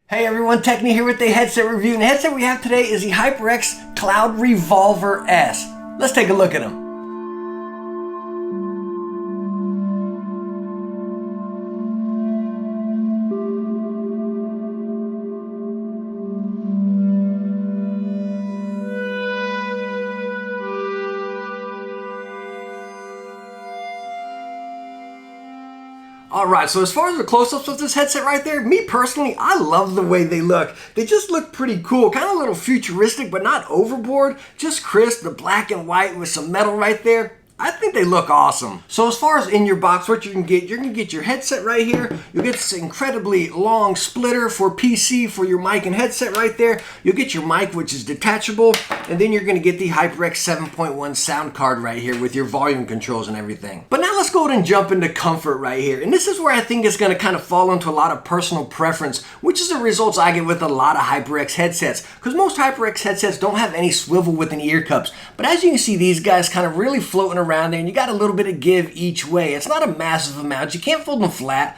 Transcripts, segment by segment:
Hey everyone, Techne here with the headset review, and the headset we have today is the HyperX Cloud Revolver S. Let's take a look at them. Alright, so as far as the close-ups of this headset right there, me personally, I love the way they look. They just look pretty cool, kind of a little futuristic, but not overboard. Just crisp, the black and white with some metal right there. I think they look awesome. So as far as in your box, what you're gonna get your headset right here. You'll get this incredibly long splitter for PC for your mic and headset right there. You'll get your mic, which is detachable, and then you're gonna get the HyperX 7.1 sound card right here with your volume controls and everything. But now let's go ahead and jump into comfort right here. And this is where I think it's gonna kind of fall into a lot of personal preference, which is the results I get with a lot of HyperX headsets. Because most HyperX headsets don't have any swivel within ear cups. But as you can see, these guys kind of really floating around there, and you got a little bit of give each way. It's not a massive amount. You can't fold them flat,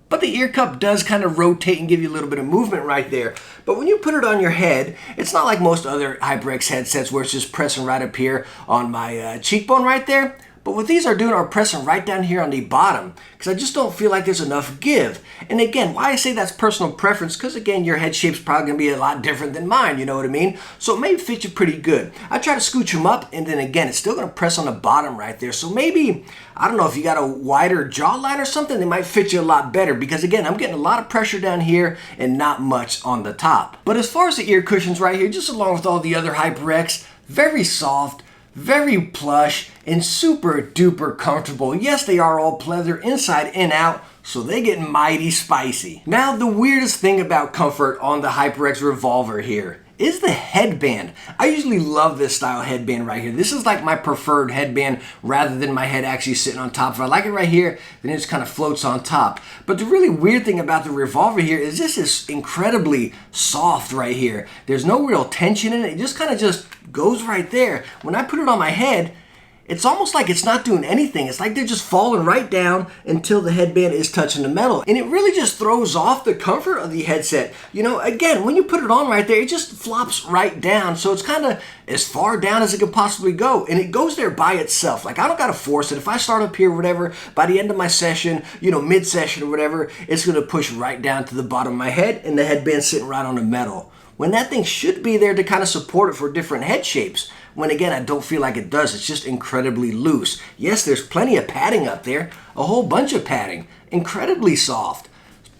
but the ear cup does kind of rotate and give you a little bit of movement right there. But when you put it on your head, it's not like most other HyperX headsets where it's just pressing right up here on my cheekbone right there. But what these are doing are pressing right down here on the bottom, because I just don't feel like there's enough give. And again, why I say that's personal preference, because again, your head shape's probably going to be a lot different than mine, you know what I mean? So it may fit you pretty good. I try to scooch them up, and then again, it's still going to press on the bottom right there. So maybe, I don't know, if you got a wider jawline or something, they might fit you a lot better, because again, I'm getting a lot of pressure down here and not much on the top. But as far as the ear cushions right here, just along with all the other HyperX, very soft, very plush, and super duper comfortable. Yes, they are all pleather inside and out, so they get mighty spicy. Now, the weirdest thing about comfort on the HyperX Revolver here is the headband. I usually love this style headband right here. This is like my preferred headband rather than my head actually sitting on top. If I like it right here, then it just kind of floats on top. But the really weird thing about the Revolver here is this is incredibly soft right here. There's no real tension in it. It just kind of just goes right there. When I put it on my head, it's almost like it's not doing anything. It's like they're just falling right down until the headband is touching the metal. And it really just throws off the comfort of the headset. You know, again, when you put it on right there, it just flops right down. So it's kind of as far down as it can possibly go. And it goes there by itself. Like, I don't got to force it. If I start up here or whatever, by the end of my session, you know, mid-session or whatever, it's going to push right down to the bottom of my head, and the headband's sitting right on the metal, when that thing should be there to kind of support it for different head shapes. When again, I don't feel like it does. It's just incredibly loose. Yes, there's plenty of padding up there, a whole bunch of padding, incredibly soft,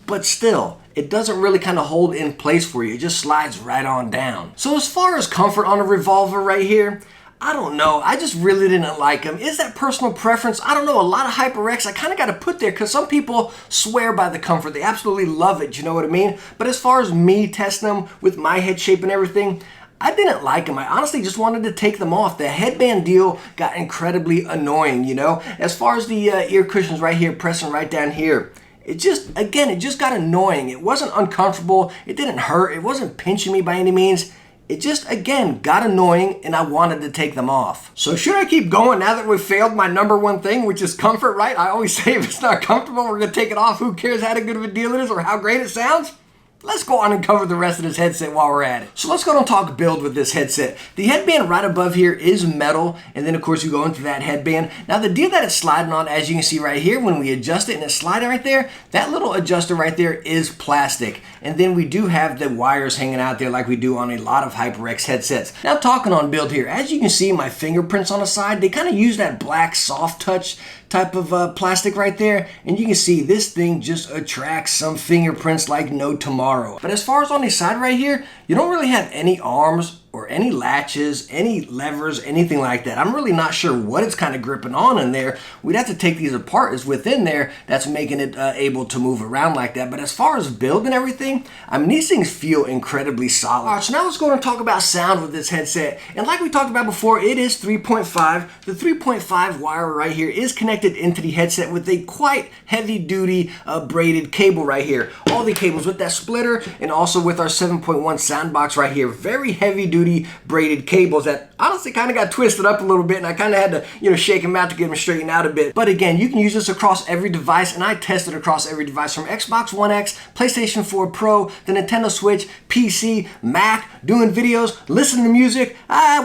but still, it doesn't really kind of hold in place for you. It just slides right on down. So as far as comfort on a Revolver right here, I don't know. I just really didn't like them. Is that personal preference? I don't know. A lot of HyperX I kind of got to put there because some people swear by the comfort. They absolutely love it. You know what I mean? But as far as me testing them with my head shape and everything, I didn't like them. I honestly just wanted to take them off. The headband deal got incredibly annoying, you know? As far as the ear cushions right here, pressing right down here, it just, again, it just got annoying. It wasn't uncomfortable. It didn't hurt. It wasn't pinching me by any means. It just, again, got annoying, and I wanted to take them off. So should I keep going now that we've failed my number one thing, which is comfort, right? I always say if it's not comfortable, we're going to take it off. Who cares how good of a deal it is or how great it sounds? Let's go on and cover the rest of this headset while we're at it. So let's go and talk build with this headset. The headband right above here is metal, and then of course you go into that headband. Now the deal that it's sliding on, as you can see right here, when we adjust it and it's sliding right there, that little adjuster right there is plastic. And then we do have the wires hanging out there like we do on a lot of HyperX headsets. Now talking on build here, as you can see my fingerprints on the side, they kind of use that black soft touch type of plastic right there, and you can see this thing just attracts some fingerprints like no tomorrow. But as far as on the side right here, you don't really have any arms or any latches, any levers, anything like that. I'm really not sure what it's kind of gripping on in there. We'd have to take these apart. It's within there that's making it able to move around like that. But as far as build and everything, I mean, these things feel incredibly solid. All right, so now let's go and talk about sound with this headset. And like we talked about before, it is 3.5. The 3.5 wire right here is connected into the headset with a quite heavy-duty braided cable right here. All the cables with that splitter and also with our 7.1 sound box right here. Very heavy-duty duty braided cables that honestly kind of got twisted up a little bit, and I kind of had to, shake them out to get them straightened out a bit. But again, you can use this across every device, and I tested across every device from Xbox One X, PlayStation 4 Pro, the Nintendo Switch, PC, Mac, doing videos, listening to music.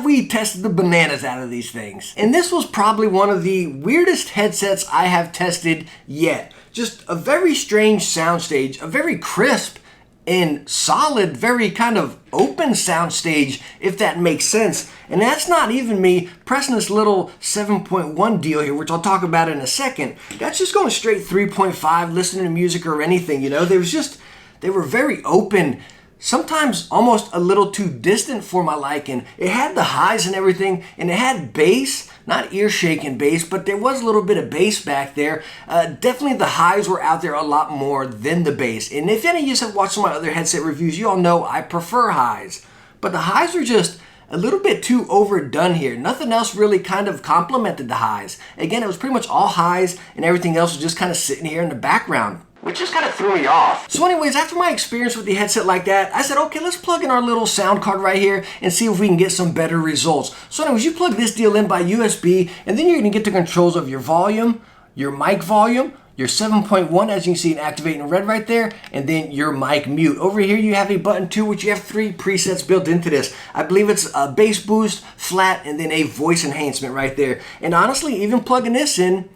We tested the bananas out of these things. And this was probably one of the weirdest headsets I have tested yet. Just a very strange soundstage, a very crisp and solid, very kind of open soundstage, if that makes sense. And that's not even me pressing this little 7.1 deal here, which I'll talk about in a second. That's just going straight 3.5, listening to music or anything, they were very open, sometimes almost a little too distant for my liking. It had the highs and everything, and it had bass, not ear-shaking bass, but there was a little bit of bass back there. Definitely the highs were out there a lot more than the bass. And if any of you have watched some of my other headset reviews, you all know I prefer highs. But the highs were just a little bit too overdone here. Nothing else really kind of complemented the highs. Again, it was pretty much all highs, and everything else was just kind of sitting here in the background, which just kind of threw me off. So anyways, after my experience with the headset like that, I said, okay, let's plug in our little sound card right here and see if we can get some better results. So anyways, you plug this deal in by USB, and then you're gonna get the controls of your volume, your mic volume, your 7.1, as you can see in activate in red right there, and then your mic mute. Over here you have a button too, which you have 3 presets built into this. I believe it's a bass boost, flat, and then a voice enhancement right there. And honestly, even plugging this in,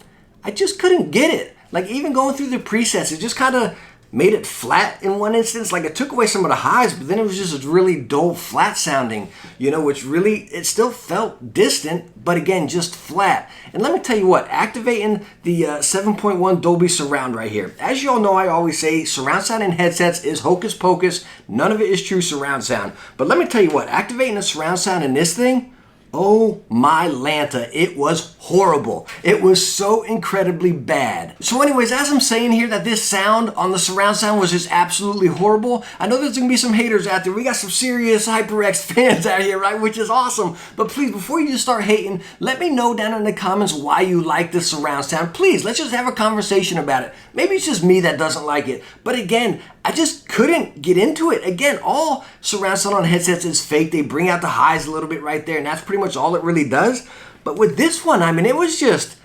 I just couldn't get it. Like even going through the presets, it just kind of made it flat in one instance. Like it took away some of the highs, but then it was just really dull, flat sounding, which really, it still felt distant, but again, just flat. And let me tell you what, activating the 7.1 Dolby Surround right here. As you all know, I always say surround sound in headsets is hocus pocus. None of it is true surround sound. But let me tell you what, activating the surround sound in this thing, oh my Lanta, it was horrible. It was so incredibly bad. So anyways, as I'm saying here that this sound on the surround sound was just absolutely horrible, I know there's gonna be some haters out there. We got some serious HyperX fans out here, right? Which is awesome. But please, before you just start hating, let me know down in the comments why you like the surround sound. Please, let's just have a conversation about it. Maybe it's just me that doesn't like it. But again, I just couldn't get into it. Again, all surround sound on headsets is fake. They bring out the highs a little bit right there, and that's pretty much all it really does. But with this one, I mean, it was just,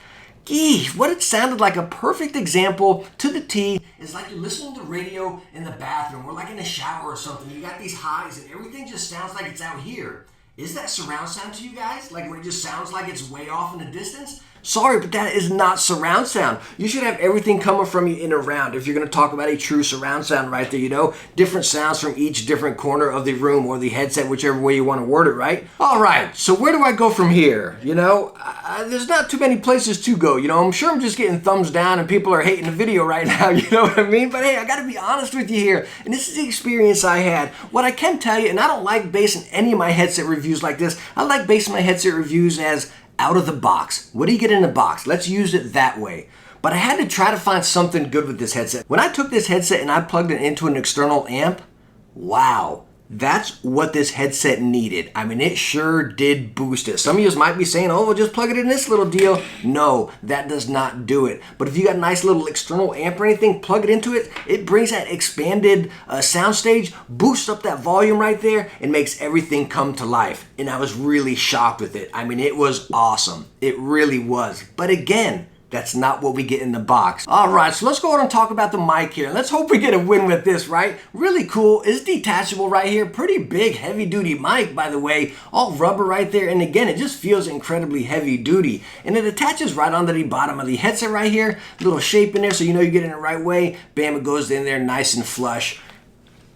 what it sounded like, a perfect example to the T is like you're listening to radio in the bathroom or like in a shower or something. You got these highs and everything just sounds like it's out here. Is that surround sound to you guys? Like where it just sounds like it's way off in the distance? Sorry, but that is not surround sound. You should have everything coming from you in a round if you're going to talk about a true surround sound right there, Different sounds from each different corner of the room or the headset, whichever way you want to word it, right? All right, so where do I go from here? There's not too many places to go, I'm sure I'm just getting thumbs down and people are hating the video right now, you know what I mean? But hey, I got to be honest with you here, and this is the experience I had. What I can tell you, and I don't like basing any of my headset reviews like this, I like basing my headset reviews as out of the box. What do you get in the box? Let's use it that way. But I had to try to find something good with this headset. When I took this headset and I plugged it into an external amp, wow, that's what this headset needed. I mean, it sure did boost it. Some of you might be saying, oh, well, just plug it in this little deal. No, that does not do it. But if you got a nice little external amp or anything, plug it into it. It brings that expanded soundstage, boosts up that volume right there, and makes everything come to life. And I was really shocked with it. I mean, it was awesome. It really was. But again, that's not what we get in the box. All right, so let's go ahead and talk about the mic here. Let's hope we get a win with this, right? Really cool. It's detachable right here. Pretty big, heavy-duty mic, by the way. All rubber right there. And again, it just feels incredibly heavy-duty. And it attaches right onto the bottom of the headset right here. Little shape in there so you know you get it in the right way. Bam, it goes in there nice and flush.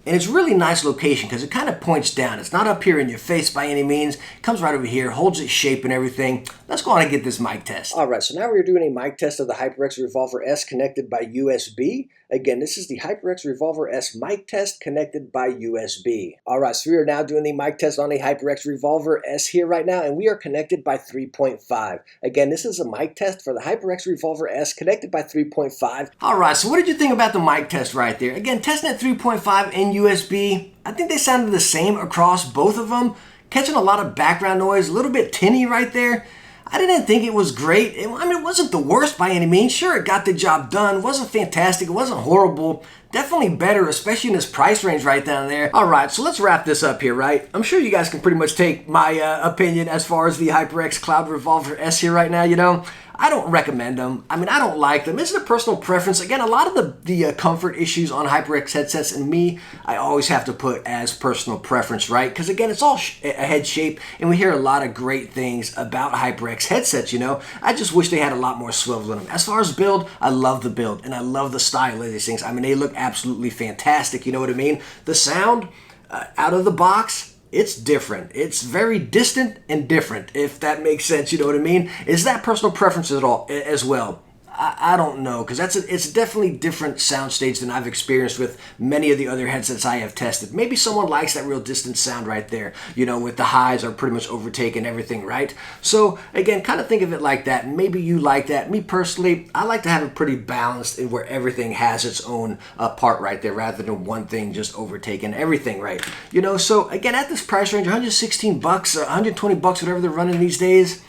And it's really nice location because it kind of points down. It's not up here in your face by any means. It comes right over here, holds its shape and everything. Let's go on and get this mic test. All right, so now we're doing a mic test of the HyperX Revolver S connected by USB. Again, this is the HyperX Revolver S mic test connected by USB. All right, so we are now doing the mic test on the HyperX Revolver S here right now, and we are connected by 3.5. Again, this is a mic test for the HyperX Revolver S connected by 3.5. All right, so what did you think about the mic test right there? Again, testing at 3.5 and USB. I think they sounded the same across both of them. Catching a lot of background noise, a little bit tinny right there. I didn't think it was great. I mean, it wasn't the worst by any means. Sure, it got the job done. It wasn't fantastic. It wasn't horrible. Definitely better, especially in this price range right down there. All right, so let's wrap this up here, right? I'm sure you guys can pretty much take my opinion as far as the HyperX Cloud Revolver S here right now, you know? I don't recommend them. I mean, I don't like them. It's a personal preference. Again, a lot of the comfort issues on HyperX headsets and me, I always have to put as personal preference, right? Because again, it's all a head shape, and we hear a lot of great things about HyperX headsets, you know? I just wish they had a lot more swivel in them. As far as build, I love the build, and I love the style of these things. I mean, they look absolutely fantastic, you know what I mean? The sound, out of the box, it's different. It's very distant and different, if that makes sense, you know what I mean? Is that personal preference at all as well? I don't know, because it's definitely different soundstage than I've experienced with many of the other headsets I have tested. Maybe someone likes that real distant sound right there, you know, with the highs are pretty much overtaking everything, right? So again, kind of think of it like that. Maybe you like that. Me personally, I like to have it pretty balanced in where everything has its own part right there, rather than one thing just overtaking everything, right? You know, so again, at this price range, 116 bucks, 120 bucks, whatever they're running these days.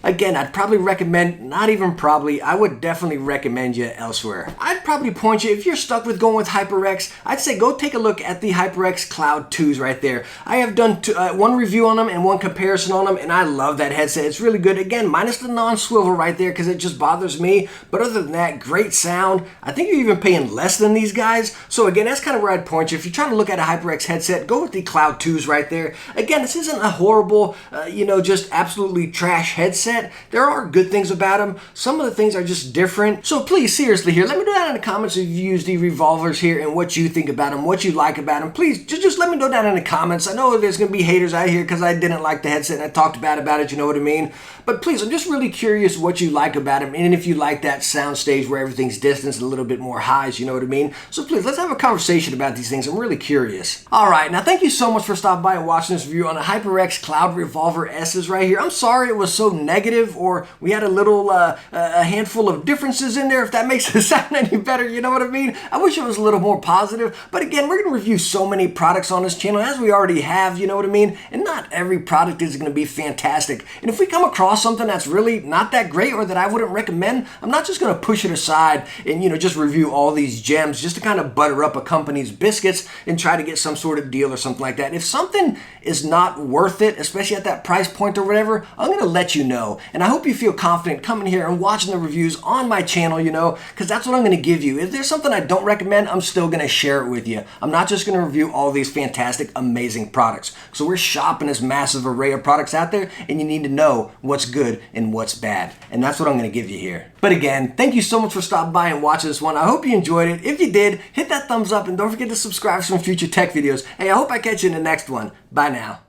Again, I'd probably recommend, not even probably, I would definitely recommend you elsewhere. I'd probably point you, if you're stuck with going with HyperX, I'd say go take a look at the HyperX Cloud 2s right there. I have done one review on them and one comparison on them, and I love that headset. It's really good. Again, minus the non-swivel right there because it just bothers me. But other than that, great sound. I think you're even paying less than these guys. So again, that's kind of where I'd point you. If you're trying to look at a HyperX headset, go with the Cloud 2s right there. Again, this isn't a horrible, you know, just absolutely trash headset. There are good things about them. Some of the things are just different. So please, seriously here, let me know down in the comments if you use the revolvers here and what you think about them, what you like about them. Please, just let me know down in the comments. I know there's going to be haters out here because I didn't like the headset and I talked bad about it, you know what I mean? But please, I'm just really curious what you like about them and if you like that sound stage where everything's distance and a little bit more highs, you know what I mean? So please, let's have a conversation about these things. I'm really curious. All right, now thank you so much for stopping by and watching this review on the HyperX Cloud Revolver S's right here. I'm sorry it was so negative, or we had a little a handful of differences in there, if that makes it sound any better, you know what I mean? I wish it was a little more positive, but again, we're going to review so many products on this channel, as we already have, you know what I mean? And not every product is going to be fantastic. And if we come across something that's really not that great or that I wouldn't recommend, I'm not just going to push it aside and, you know, just review all these gems just to kind of butter up a company's biscuits and try to get some sort of deal or something like that. If something is not worth it, especially at that price point or whatever, I'm going to let you know. And I hope you feel confident coming here and watching the reviews on my channel, you know, because that's what I'm going to give you. If there's something I don't recommend, I'm still going to share it with you. I'm not just going to review all these fantastic, amazing products. So we're shopping this massive array of products out there, and you need to know what's good and what's bad. And that's what I'm going to give you here. But again, thank you so much for stopping by and watching this one. I hope you enjoyed it. If you did, hit that thumbs up and don't forget to subscribe for some future tech videos. Hey, I hope I catch you in the next one. Bye now.